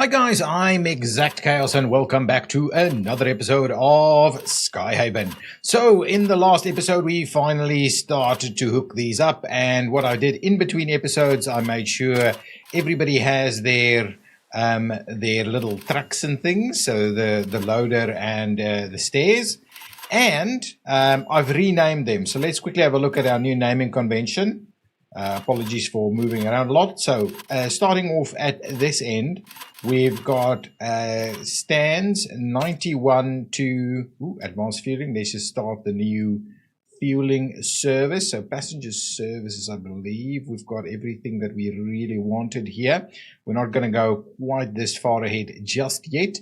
guys, I'm ExactChaos and welcome back to another episode of Skyhaven. So in the last episode we finally started to hook these up, and what I did in between episodes, I made sure everybody has their little trucks and things, so the loader and the stairs, and I've renamed them. So let's quickly have a look at our new naming convention. Apologies for moving around a lot. So starting off at this end, we've got stands 91 to advanced fueling. Let's just start the new fueling service. So passenger services, I believe we've got everything that we really wanted here. We're not going to go quite this far ahead just yet.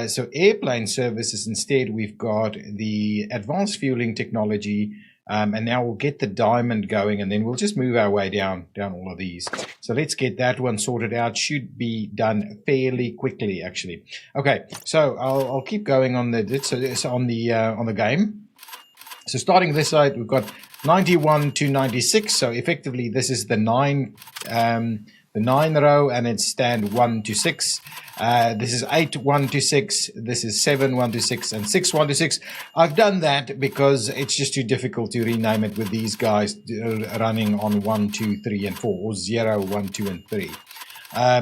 So airplane services, instead we've got the advanced fueling technology. And now we'll get the diamond going, and then we'll just move our way down all of these. So let's get that one sorted out. Should be done fairly quickly, actually. Okay, so I'll keep going on the game. So starting this side, we've got 91 to 96. So effectively, this is the nine row, and it's stand 1 to 6. This is 8 1 to 6. This is 7 1 to 6 and 6 1 to 6. I've done that because it's just too difficult to rename it with these guys running on 1 2 3 and 4, or 0 1 2 and 3.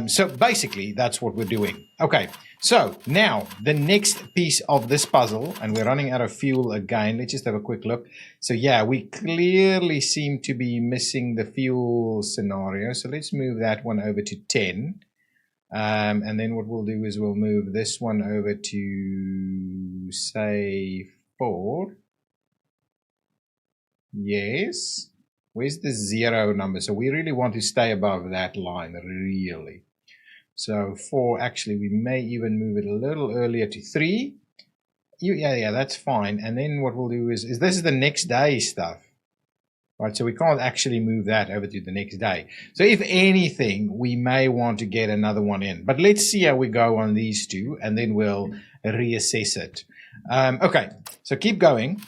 So basically that's what we're doing. Okay, so now the next piece of this puzzle, and we're running out of fuel again. Let's just have a quick look. So yeah, we clearly seem to be missing the fuel scenario. So let's move that one over to 10. And then what we'll do is we'll move this one over to, say, 4. Yes. Where's the 0 number? So we really want to stay above that line, really. So 4, actually, we may even move it a little earlier to 3. Yeah, that's fine. And then what we'll do is this is the next day stuff. Right, so we can't actually move that over to the next day. So if anything, we may want to get another one in. But let's see how we go on these two, and then we'll reassess it. Okay, so keep going.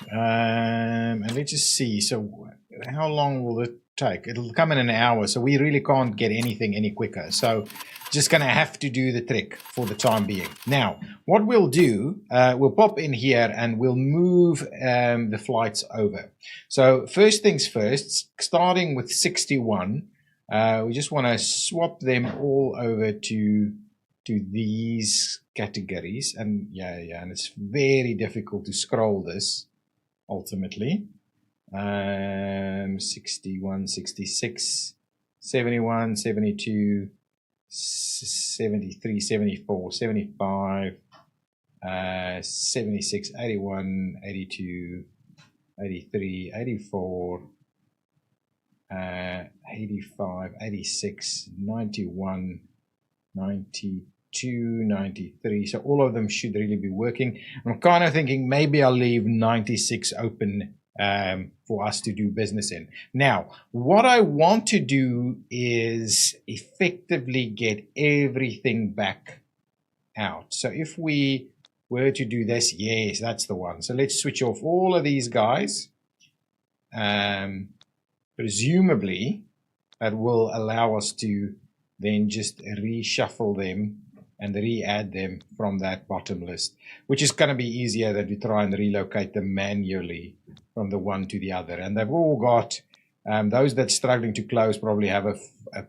And let's just see. So how long will it take? It'll come in an hour, so we really can't get anything any quicker. So just going to have to do the trick for the time being. Now, what we'll do, we'll pop in here and we'll move the flights over. So first things first, starting with 61, we just want to swap them all over to these categories. And and it's very difficult to scroll this ultimately. 61, 66, 71, 72, 73, 74, 75, 76, 81, 82, 83, 84, 85, 86, 91, 92, 93. So all of them should really be working. I'm kind of thinking maybe I'll leave 96 open for us to do business in. Now, what I want to do is effectively get everything back out. So if we were to do this, yes, that's the one. So let's switch off all of these guys. Presumably, that will allow us to then just reshuffle them and re-add them from that bottom list, which is going to be easier than to try and relocate them manually from the one to the other. And they've all got, those that's struggling to close probably have a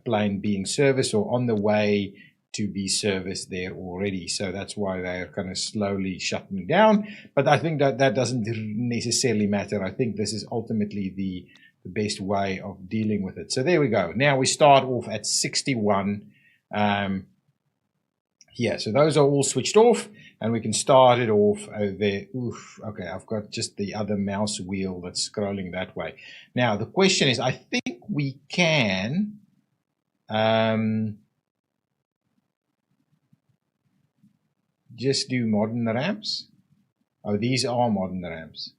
plane being serviced or on the way to be serviced there already. So that's why they're kind of slowly shutting down. But I think that doesn't necessarily matter. I think this is ultimately the best way of dealing with it. So there we go. Now we start off at 61. Yeah, so those are all switched off, and we can start it off over there. Oof, okay, I've got just the other mouse wheel that's scrolling that way. Now, the question is, I think we can just do modern ramps. Oh, these are modern ramps.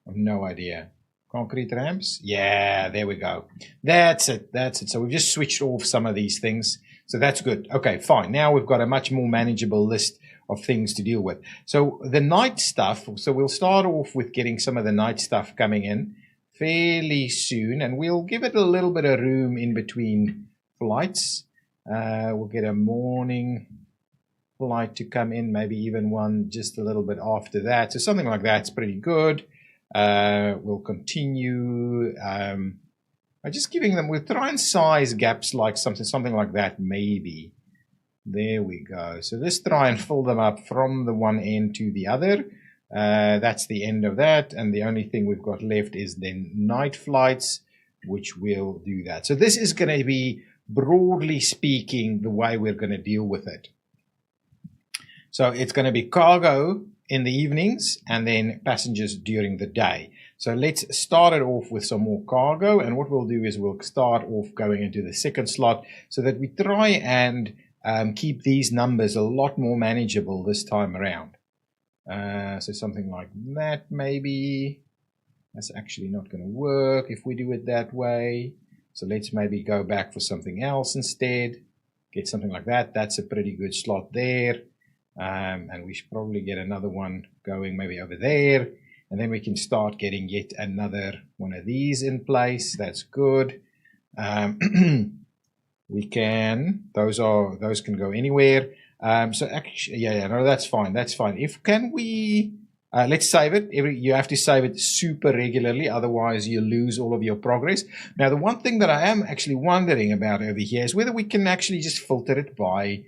I've no idea. Concrete ramps? Yeah, there we go. That's it. So we've just switched off some of these things. So that's good. Okay, fine. Now we've got a much more manageable list of things to deal with. So the night stuff, so we'll start off with getting some of the night stuff coming in fairly soon, and we'll give it a little bit of room in between flights. We'll get a morning flight to come in, maybe even one just a little bit after that. So something like that's pretty good. We'll continue by just giving them, we'll try and size gaps like something like that, maybe. There we go. So let's try and fill them up from the one end to the other. That's the end of that. And the only thing we've got left is then night flights, which will do that. So this is going to be, broadly speaking, the way we're going to deal with it. So it's going to be cargo in the evenings and then passengers during the day. So let's start it off with some more cargo. And what we'll do is we'll start off going into the second slot so that we try and keep these numbers a lot more manageable this time around. So something like that, maybe. That's actually not going to work if we do it that way. So let's maybe go back for something else instead. Get something like that. That's a pretty good slot there. And we should probably get another one going maybe over there. And then we can start getting yet another one of these in place. That's good. We can, those can go anywhere. So actually, yeah, no, that's fine. That's fine. Can we, let's save it. You have to save it super regularly. Otherwise you lose all of your progress. Now, the one thing that I am actually wondering about over here is whether we can actually just filter it by,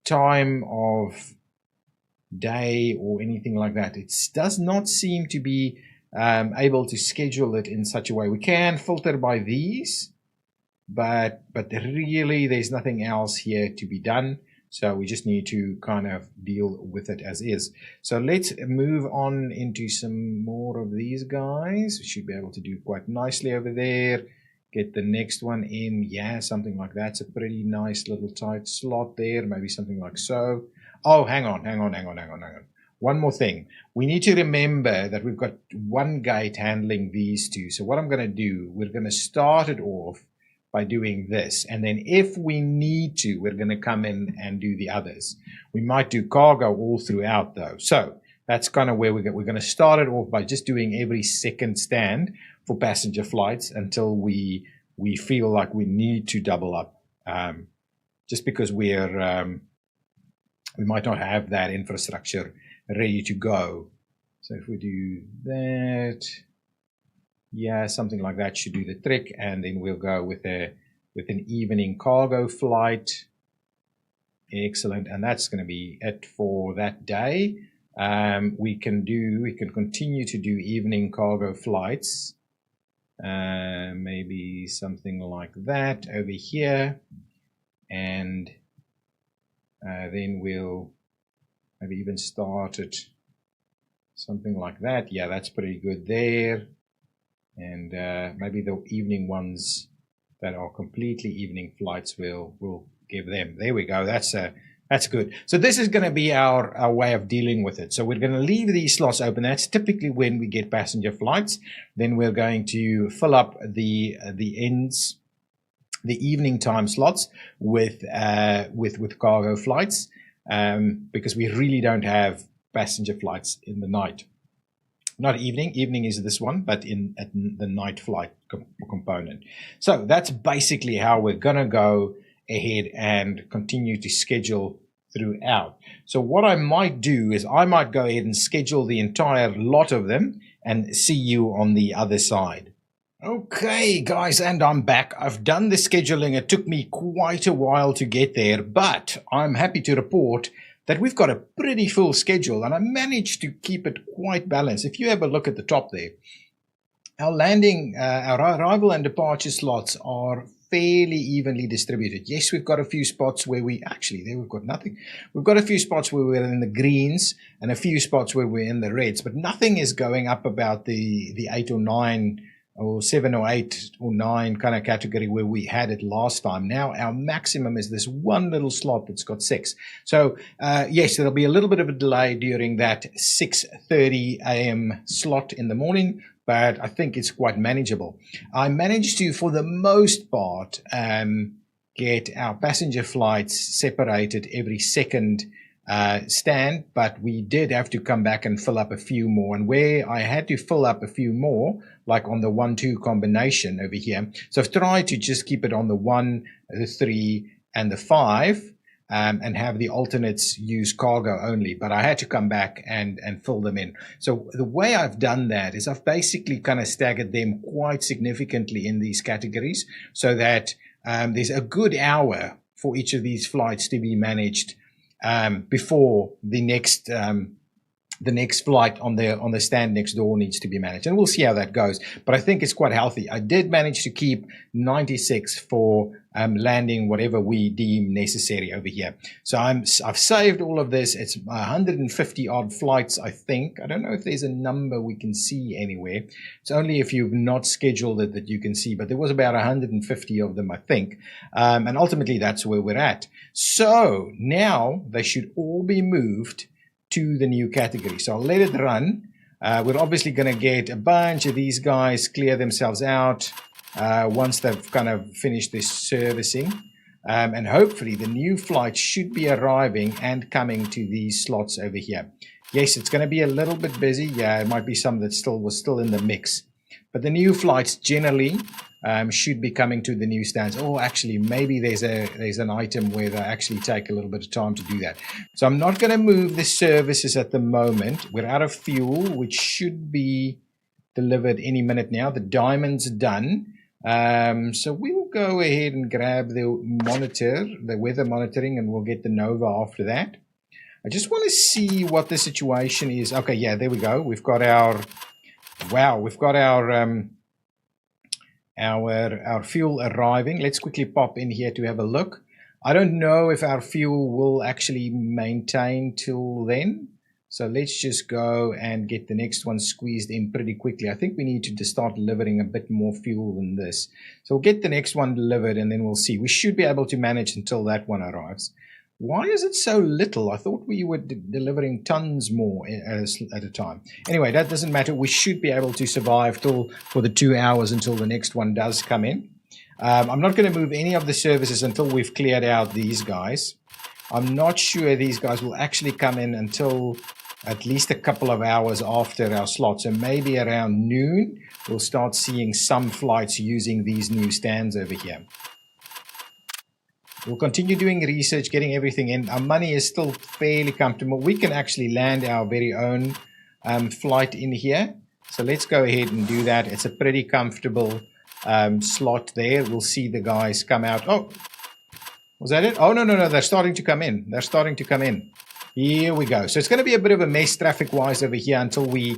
time of day or anything like that. It does not seem to be able to schedule it in such a way. We can filter by these, but really there's nothing else here to be done. So we just need to kind of deal with it as is. So let's move on into some more of these guys. We should be able to do quite nicely over there. Get the next one in. Yeah, something like that's a pretty nice little tight slot there. Maybe something like so. Oh, hang on. One more thing. We need to remember that we've got one gate handling these two. So what I'm going to do, we're going to start it off by doing this. And then if we need to, we're going to come in and do the others. We might do cargo all throughout though. So that's kind of where we're going to start it off by just doing every second stand for passenger flights until we feel like we need to double up, just because we might not have that infrastructure ready to go. So if we do that, yeah, something like that should do the trick, and then we'll go with an evening cargo flight. Excellent, and that's going to be it for that day. We can continue to do evening cargo flights. Maybe something like that over here, and then we'll maybe even start it something like that. Yeah, that's pretty good there. And maybe the evening ones that are completely evening flights we'll give them. There we go. That's good. So this is going to be our way of dealing with it. So we're going to leave these slots open. That's typically when we get passenger flights. Then we're going to fill up the ends, the evening time slots with cargo flights, because we really don't have passenger flights in the night. Not evening. Evening is this one, but at the night flight component. So that's basically how we're going to go ahead and continue to schedule throughout. So what I might do is I might go ahead and schedule the entire lot of them and see you on the other side. Okay, guys, and I'm back. I've done the scheduling. It took me quite a while to get there, but I'm happy to report that we've got a pretty full schedule, and I managed to keep it quite balanced. If you have a look at the top there, our landing, our arrival and departure slots are fairly evenly distributed. Yes, we've got a few spots where we've got nothing. We've got a few spots where we're in the greens and a few spots where we're in the reds, but nothing is going up about the 8 or 9 or 7 or 8 or 9 kind of category where we had it last time. Now our maximum is this one little slot that's got 6. So yes, there'll be a little bit of a delay during that 6:30 a.m. slot in the morning, but I think it's quite manageable. I managed to, for the most part, get our passenger flights separated every second stand, but we did have to come back and fill up a few more. And where I had to fill up a few more, like on the 1-2 combination over here, so I've tried to just keep it on the 1, the 3, and the 5, and have the alternates use cargo only, but I had to come back and fill them in. So the way I've done that is I've basically kind of staggered them quite significantly in these categories, so that there's a good hour for each of these flights to be managed before the next flight on the stand next door needs to be managed, and we'll see how that goes. But I think it's quite healthy. I did manage to keep 96 for landing whatever we deem necessary over here. So I've saved all of this. It's 150 odd flights, I think. I don't know if there's a number we can see anywhere. It's only if you've not scheduled it that you can see, but there was about 150 of them, I think. And ultimately that's where we're at. So now they should all be moved to the new category. So I'll let it run. We're obviously going to get a bunch of these guys clear themselves out once they've kind of finished this servicing. And hopefully the new flight should be arriving and coming to these slots over here. Yes, it's going to be a little bit busy. Yeah, it might be some that was still in the mix. But the new flights generally should be coming to the new stands. Oh, actually, maybe there's an item where they actually take a little bit of time to do that. So I'm not going to move the services at the moment. We're out of fuel, which should be delivered any minute now. The diamond's done. So we will go ahead and grab the weather monitoring, and we'll get the Nova after that. I just want to see what the situation is. Okay, yeah, there we go. We've got our fuel arriving. Let's quickly pop in here to have a look. I don't know if our fuel will actually maintain till then. So let's just go and get the next one squeezed in pretty quickly. I think we need to start delivering a bit more fuel than this. So we'll get the next one delivered and then we'll see. We should be able to manage until that one arrives. Why is it so little? I thought we were delivering tons more at a time. Anyway, that doesn't matter. We should be able to survive for the 2 hours until the next one does come in. I'm not going to move any of the services until we've cleared out these guys. I'm not sure these guys will actually come in until at least a couple of hours after our slot. So maybe around noon, we'll start seeing some flights using these new stands over here. We'll continue doing research, getting everything in. Our money is still fairly comfortable. We can actually land our very own flight in here. So let's go ahead and do that. It's a pretty comfortable slot there. We'll see the guys come out. Oh, was that it? Oh, no. They're starting to come in. They're starting to come in. Here we go. So it's going to be a bit of a mess traffic-wise over here until we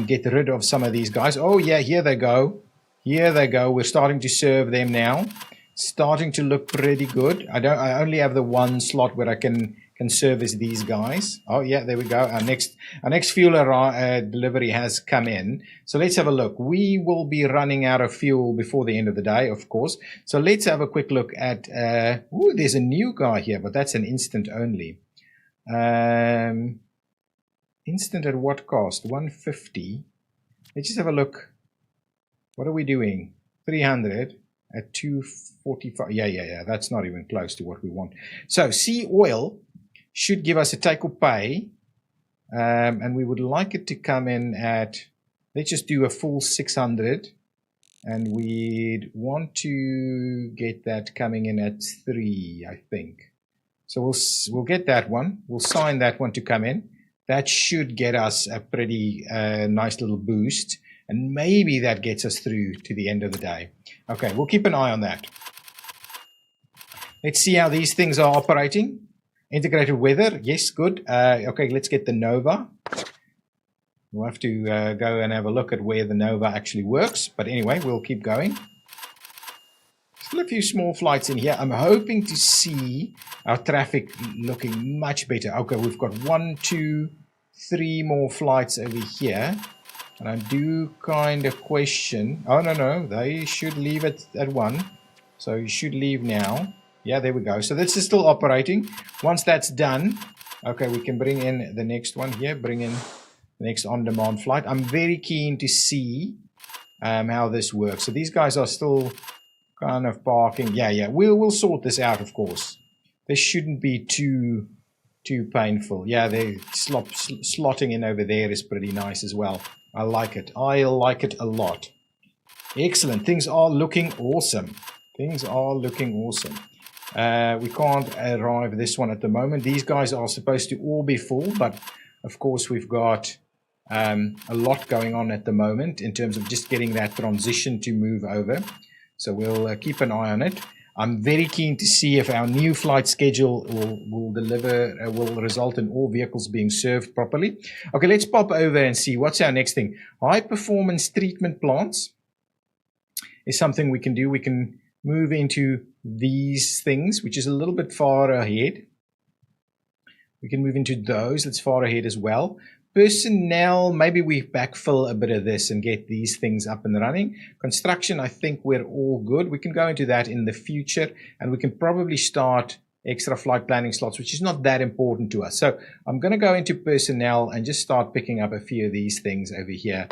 get rid of some of these guys. Oh, yeah, here they go. Here they go. We're starting to serve them now. Starting to look pretty good. I only have the one slot where I can service these guys. Oh yeah, there we go. Our next fuel delivery has come in. So let's have a look. We will be running out of fuel before the end of the day, of course. So let's have a quick look at. Ooh, there's a new guy here, but that's an instant only. Instant at what cost? 150. Let's just have a look. What are we doing? 300. At 245. Yeah. That's not even close to what we want. So sea oil should give us a take or pay. And we would like it to come in at, let's just do a full 600. And we'd want to get that coming in at 3, I think. So we'll get that one. We'll sign that one to come in. That should get us a pretty nice little boost. And maybe that gets us through to the end of the day. Okay, we'll keep an eye on that. Let's see how these things are operating. Integrated weather, yes, good. Okay, let's get the Nova. We'll have to go and have a look at where the Nova actually works. But anyway, we'll keep going. Still a few small flights in here. I'm hoping to see our traffic looking much better. Okay, we've got 1, 2, 3 more flights over here. And I do kind of question. Oh, no. They should leave it at 1. So you should leave now. Yeah, there we go. So this is still operating. Once that's done, okay, we can bring in the next one here. Bring in the next on-demand flight. I'm very keen to see how this works. So these guys are still kind of parking. Yeah. We'll sort this out, of course. This shouldn't be too too painful. Yeah, they slotting in over there is pretty nice as well. I like it. I like it a lot. Excellent. Things are looking awesome. Things are looking awesome. We can't arrive this one at the moment. These guys are supposed to all be full, but of course we've got a lot going on at the moment in terms of just getting that transition to move over. So we'll keep an eye on it. I'm very keen to see if our new flight schedule will result in all vehicles being served properly. Okay, let's pop over and see what's our next thing. High performance treatment plants is something we can do. We can move into these things, which is a little bit far ahead. We can move into those. That's far ahead as well. Personnel, maybe we backfill a bit of this and get these things up and running. Construction, I think we're all good. We can go into that in the future, and we can probably start extra flight planning slots, which is not that important to us. So I'm going to go into personnel and just start picking up a few of these things over here,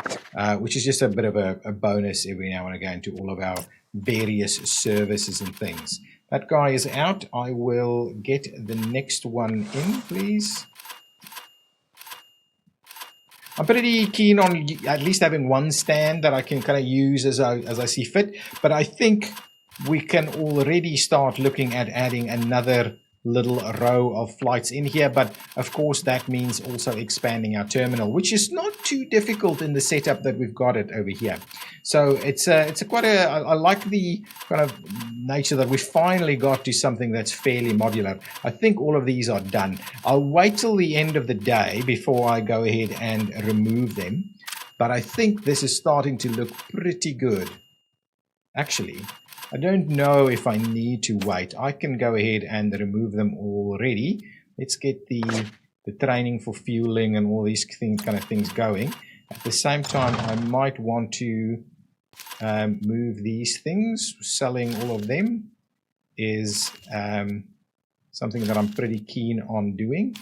which is just a bit of a bonus every now and again to all of our various services and things. That guy is out. I will get the next one in, please. I'm pretty keen on at least having one stand that I can kind of use as I see fit, but I think we can already start looking at adding another little row of flights in here, but of course that means also expanding our terminal, which is not too difficult in the setup that we've got it over here. So it's quite a, I like the kind of nature that we finally got to something that's fairly modular. I think all of these are done. I'll wait till the end of the day before I go ahead and remove them, but I think this is starting to look pretty good. Actually, I don't know if I need to wait. I can go ahead and remove them already. Let's get the training for fueling and all these kind of things going. At the same time, I might want to move these things. Selling all of them is something that I'm pretty keen on doing.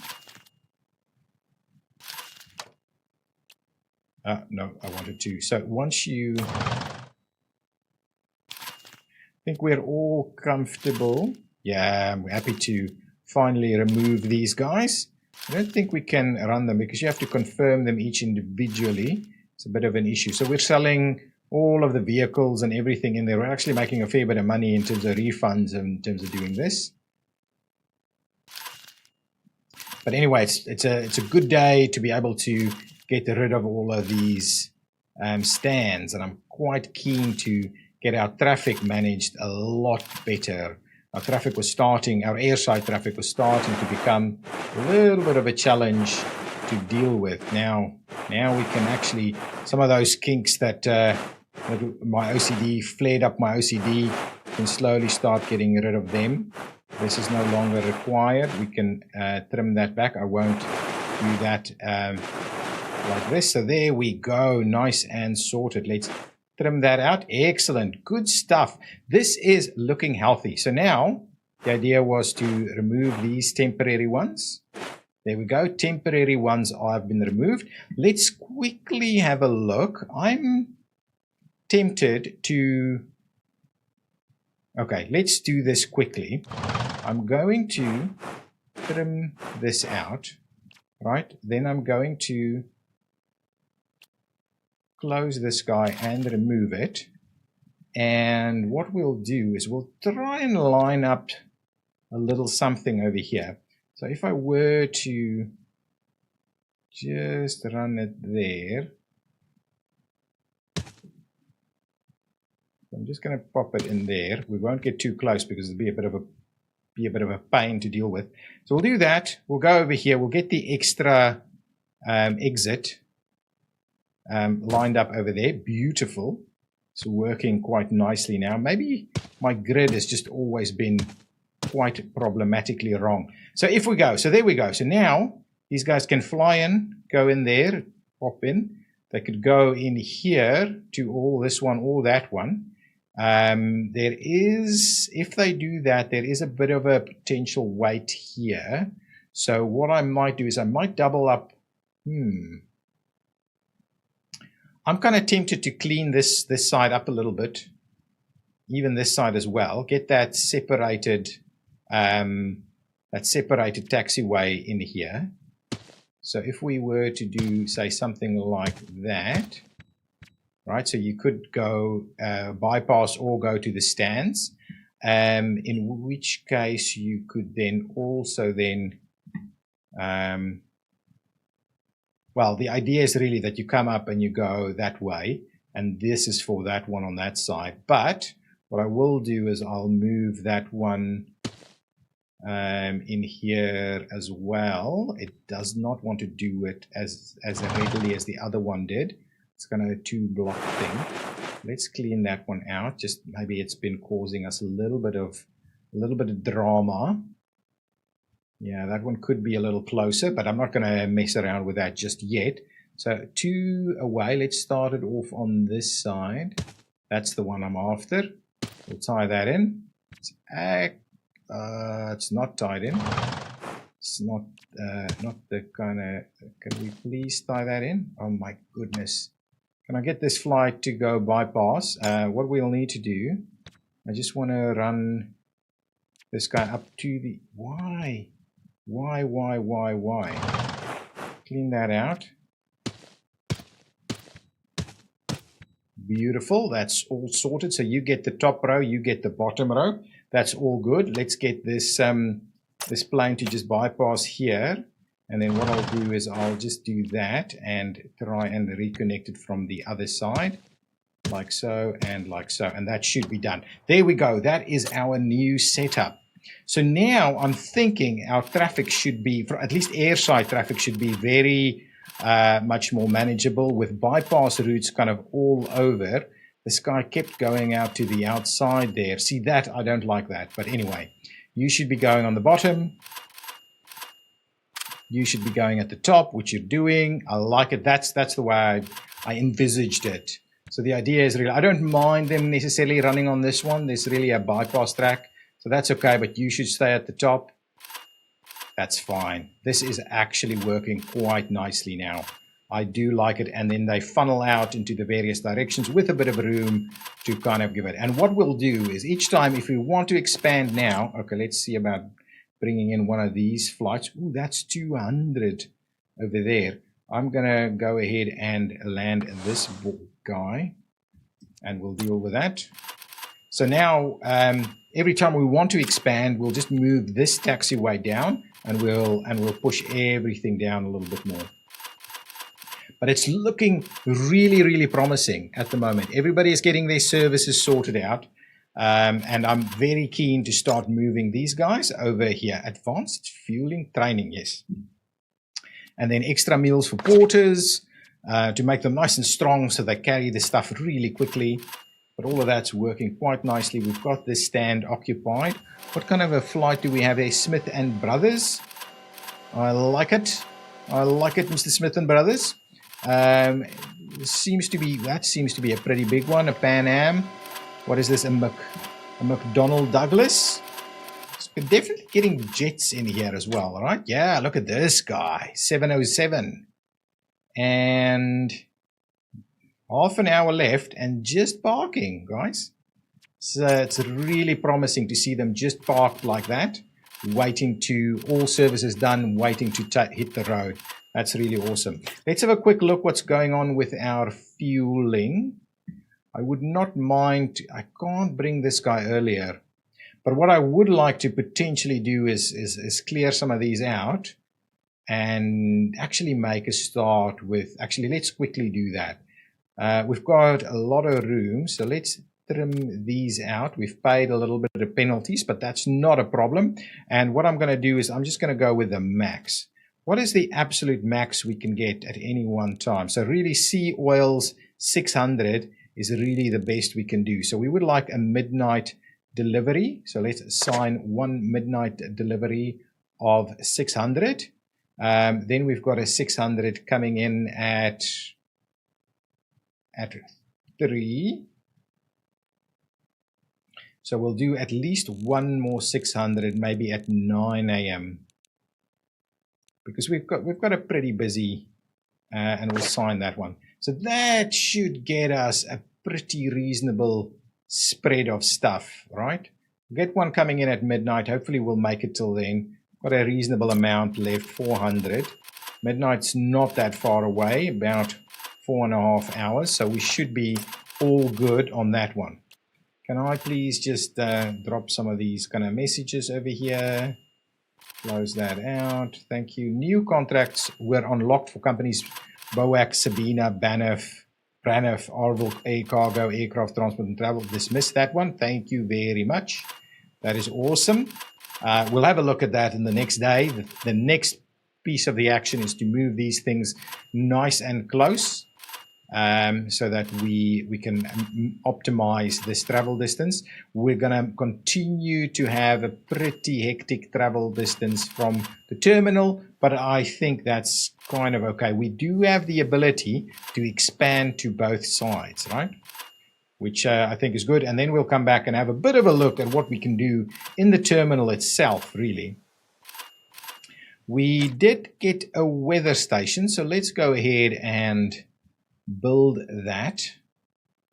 No, I wanted to. So once you... I think we're all comfortable. Yeah, I'm happy to finally remove these guys. I don't think we can run them because you have to confirm them each individually. It's a bit of an issue. So we're selling all of the vehicles and everything in there. We're actually making a fair bit of money in terms of refunds and in terms of doing this. But anyway, it's a good day to be able to get rid of all of these stands, and I'm quite keen to get our traffic managed a lot better. Our traffic was starting, our airside traffic was starting to become a little bit of a challenge to deal with. Now we can actually, some of those kinks that my OCD, flared up my OCD, can slowly start getting rid of them. This is no longer required. We can trim that back. I won't do that like this. So there we go, nice and sorted. Let's trim that out. Excellent. Good stuff. This is looking healthy. So now the idea was to remove these temporary ones. There we go. Temporary ones have been removed. Let's quickly have a look. I'm tempted to... Okay, let's do this quickly. I'm going to trim this out, right? Then I'm going to close this guy and remove it, and what we'll do is we'll try and line up a little something over here. So if I were to just run it there, I'm just going to pop it in there. We won't get too close because it'll be a bit of a pain to deal with. So we'll do that. We'll go over here. We'll get the extra exit lined up over there. Beautiful. It's working quite nicely now. Maybe my grid has just always been quite problematically wrong. So if we go, so there we go. So now these guys can fly in, go in there, pop in. They could go in here to all this one or that one. There is, if they do that, there is a bit of a potential wait here. So what I might do is I might double up. I'm kind of tempted to clean this side up a little bit, even this side as well. Get that separated that separated taxiway in here. So if we were to do, say, something like that, right? So you could go bypass or go to the stands, in which case you could then also then, well, the idea is really that you come up and you go that way, and this is for that one on that side. But what I will do is I'll move that one in here as well. It does not want to do it as readily as the other one did. It's kind of a 2-block thing. Let's clean that one out. Just maybe it's been causing us a little bit of drama. Yeah, that one could be a little closer, but I'm not going to mess around with that just yet. So 2 away. Let's start it off on this side. That's the one I'm after. We'll tie that in. It's not tied in. It's not the kind of. Can we please tie that in? Oh my goodness! Can I get this flight to go bypass? What we'll need to do, I just want to run this guy up to the. Why? Clean that out. Beautiful. That's all sorted. So you get the top row, you get the bottom row. That's all good. Let's get this this plane to just bypass here, and then what I'll do is I'll just do that and try and reconnect it from the other side, like so and like so, and that should be done. There we go. That is our new setup. So now I'm thinking our traffic should be, for at least airside traffic, should be very much more manageable with bypass routes kind of all over. This guy kept going out to the outside there. See that? I don't like that. But anyway, you should be going on the bottom. You should be going at the top, which you're doing. I like it. That's the way I envisaged it. So the idea is really, I don't mind them necessarily running on this one. There's really a bypass track. So that's okay, but you should stay at the top. That's fine. This is actually working quite nicely now. I do like it, and then they funnel out into the various directions with a bit of room to kind of give it. And what we'll do is each time, if we want to expand now, okay, let's see about bringing in one of these flights. Ooh, that's 200 over there. I'm going to go ahead and land this guy, and we'll deal with that. So now, every time we want to expand, we'll just move this taxiway down, and we'll push everything down a little bit more. But it's looking really, really promising at the moment. Everybody is getting their services sorted out. And I'm very keen to start moving these guys over here. Advanced fueling training, yes. And then extra meals for porters to make them nice and strong so they carry the stuff really quickly. But all of that's working quite nicely. We've got this stand occupied. What kind of a flight do we have here? Smith and Brothers. I like it. I like it, Mr. Smith and Brothers. Seems to be a pretty big one. A Pan Am. What is this? A McDonnell Douglas. It's definitely getting jets in here as well, right? Yeah, look at this guy. 707. And half an hour left and just parking, guys. So it's really promising to see them just parked like that, waiting to, all services done, waiting to hit the road. That's really awesome. Let's have a quick look what's going on with our fueling. I would not mind, I can't bring this guy earlier, but what I would like to potentially do is clear some of these out and actually make a start with, actually let's quickly do that. We've got a lot of room, so let's trim these out. We've paid a little bit of penalties, but that's not a problem. And what I'm going to do is I'm just going to go with the max. What is the absolute max we can get at any one time? So really Sea Oil's 600 is really the best we can do. So we would like a midnight delivery. So let's assign one midnight delivery of 600. Then we've got a 600 coming in at 3. So we'll do at least one more 600, maybe at 9 a.m. because we've got a pretty busy, and we'll sign that one. So that should get us a pretty reasonable spread of stuff, right? Get one coming in at midnight. Hopefully we'll make it till then. got a reasonable amount left, 400. Midnight's not that far away, about 4.5 hours, so we should be all good on that one. Can I please just drop some of these kind of messages over here? Close that out. Thank you. New contracts were unlocked for companies Boac, Sabina, Banff, Braniff, Arville, Air Cargo, Aircraft Transport and Travel. Dismiss that one. Thank you very much. That is awesome. We'll have a look at that in the next day. The next piece of the action is to move these things nice and close. So that we can optimize this travel distance. We're going to continue to have a pretty hectic travel distance from the terminal, but I think that's kind of okay. We do have the ability to expand to both sides, right? Which I think is good. And then we'll come back and have a bit of a look at what we can do in the terminal itself, really. We did get a weather station, so let's go ahead and build that.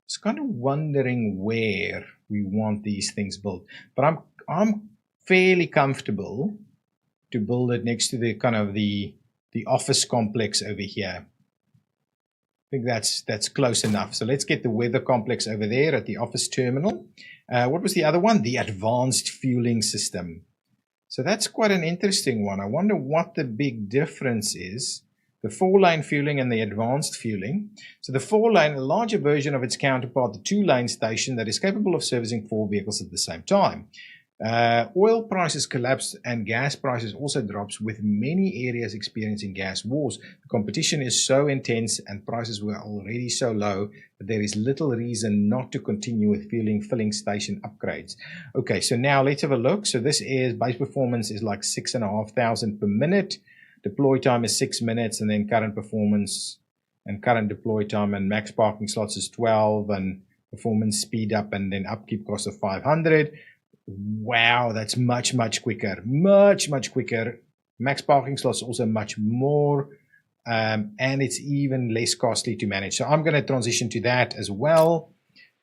Just kind of wondering where we want these things built, but I'm fairly comfortable to build it next to the kind of the office complex over here. I think that's close enough. So let's get the weather complex over there at the office terminal. What was the other one? The advanced fueling system. So that's quite an interesting one. I wonder what the big difference is. The 4-lane fueling and the advanced fueling. So the 4-lane, a larger version of its counterpart, the 2-lane station that is capable of servicing 4 vehicles at the same time. Oil prices collapsed and gas prices also drops, with many areas experiencing gas wars. The competition is so intense and prices were already so low that there is little reason not to continue with filling station upgrades. Okay, so now let's have a look. So this is base performance is like 6,500 per minute. Deploy time is 6 minutes, and then current performance and current deploy time and max parking slots is 12, and performance speed up and then upkeep cost of 500. Wow, that's much quicker. Much quicker. Max parking slots also much more, and it's even less costly to manage. So I'm going to transition to that as well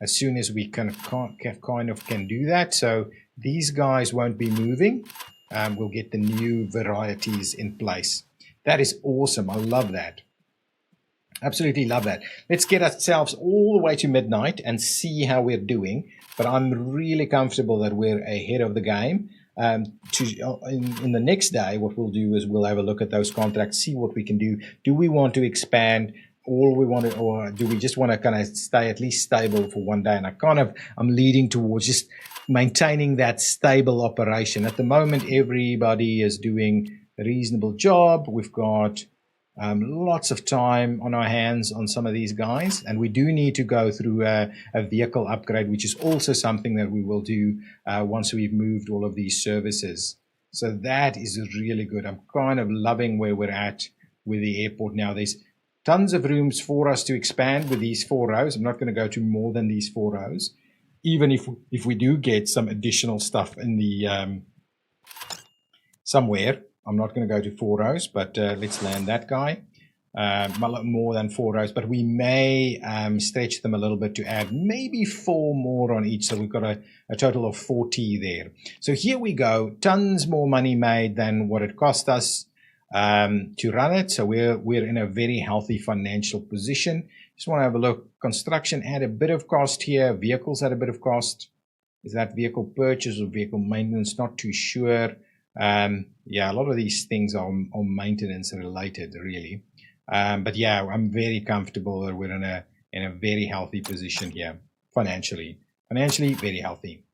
as soon as we can do that. So these guys won't be moving. We'll get the new varieties in place. That is awesome. I love that. Absolutely love that. Let's get ourselves all the way to midnight and see how we're doing. But I'm really comfortable that we're ahead of the game. In the next day, what we'll do is we'll have a look at those contracts, see what we can do. Do we want to expand? Or do we just want to kind of stay at least stable for one day? And I'm leading towards just maintaining that stable operation. At the moment, everybody is doing a reasonable job. We've got lots of time on our hands on some of these guys, and we do need to go through a vehicle upgrade, which is also something that we will do once we've moved all of these services. So that is really good. I'm kind of loving where we're at with the airport now. There's tons of rooms for us to expand with these 4 rows. I'm not going to go to more than these 4 rows, even if we do get some additional stuff in the somewhere. I'm not going to go to 4 rows, but let's land that guy. More than 4 rows, but we may stretch them a little bit to add maybe 4 more on each. So we've got a total of 40 there. So here we go. Tons more money made than what it cost us to run it. So we're in a very healthy financial position. Just want to have a look. Construction had a bit of cost here. Vehicles had a bit of cost. Is that vehicle purchase or vehicle maintenance? Not too sure. Yeah, a lot of these things are maintenance related, really. But yeah, I'm very comfortable that we're in a very healthy position here financially. Financially, very healthy.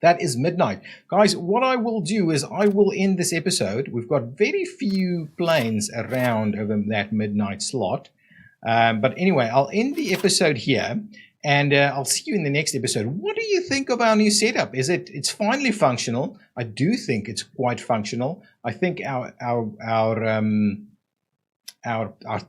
That is midnight. Guys, what I will do is I will end this episode. We've got very few planes around over that midnight slot. But anyway, I'll end the episode here, and I'll see you in the next episode. What do you think of our new setup? It's finally functional. I do think it's quite functional. I think our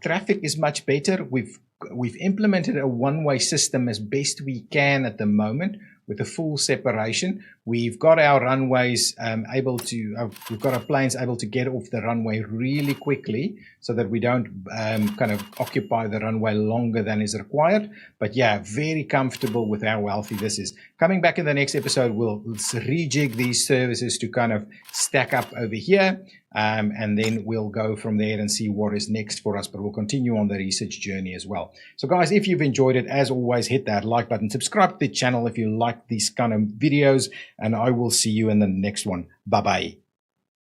traffic is much better. We've implemented a one-way system as best we can at the moment. with the full separation. We've got our runways we've got our planes able to get off the runway really quickly so that we don't kind of occupy the runway longer than is required. But yeah, very comfortable with how wealthy this is. Coming back in the next episode, we'll rejig these services to kind of stack up over here. And then we'll go from there and see what is next for us, but we'll continue on the research journey as well. So guys, if you've enjoyed it, as always, hit that like button, subscribe to the channel if you like these kind of videos, and I will see you in the next one. Bye-bye.